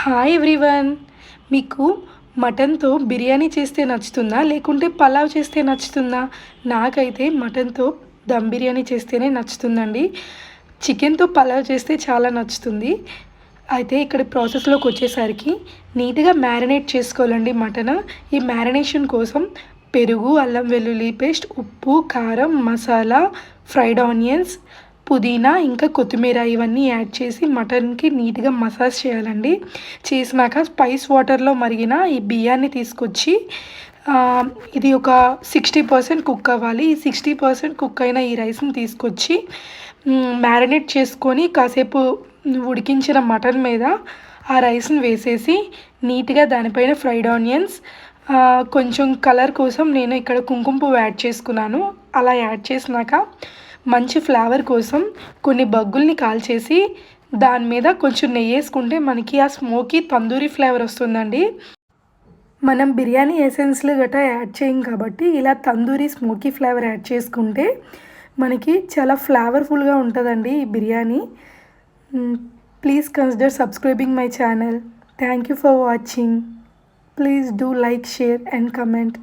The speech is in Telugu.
Hi everyone. మీకు మటన్‌తో బిర్యానీ చేస్తే నచ్చుతుందా? లేకుంటే పలావ్ చేస్తే నచ్చుతుందా? నాకైతే మటన్‌తో దమ్ బిర్యానీ చేస్తేనే నచ్చుతుందండి. చికెన్‌తో పలావ్ చేస్తే చాలా నచ్చుతుంది. అయితే ఇక్కడ ప్రాసెస్‌లోకొచ్చేసరికి నీట్‌గా మ్యారినేట్ చేసుకోవాలండి మటను. ఈ మ్యారినేషన్ కోసం పెరుగు, అల్లం వెల్లుల్లి పేస్ట్, ఉప్పు, కారం, మసాలా, ఫ్రైడ్ ఆనియన్స్, పుదీనా ఇంకా కొత్తిమీర ఇవన్నీ యాడ్ చేసి మటన్‌కి నీట్‌గా మసాజ్ చేయాలండి. చేసినాక స్పైస్ వాటర్‌లో మరిగిన ఈ బియ్యాన్ని తీసుకొచ్చి ఇది ఒక 60% కుక్ అవ్వాలి. ఈ 60% కుక్ అయిన ఈ రైస్‌ని తీసుకొచ్చి మ్యారినేట్ చేసుకొని కాసేపు ఉడికించిన మటన్ మీద ఆ రైస్‌ని వేసేసి నీట్‌గా దానిపైన ఫ్రైడ్ ఆనియన్స్, కొంచెం కలర్ కోసం నేను ఇక్కడ కుంకుమ పువ్వు యాడ్ చేసుకున్నాను. అలా యాడ్ చేసినాక మంచి ఫ్లేవర్ కోసం కొన్ని బగ్గుల్ని కాల్చేసి దాని మీద కొంచెం నెయ్యేసుకుంటే మనకి ఆ స్మోకీ తందూరి ఫ్లేవర్ వస్తుందండి. మనం బిర్యానీ ఎసెన్స్లు గట్రా యాడ్ చేయం కాబట్టి ఇలా తందూరి స్మోకీ ఫ్లేవర్ యాడ్ చేసుకుంటే మనకి చాలా ఫ్లేవర్ఫుల్గా ఉంటుందండి ఈ biryani. Please consider subscribing my channel. Thank you for watching. Please do like, share and comment.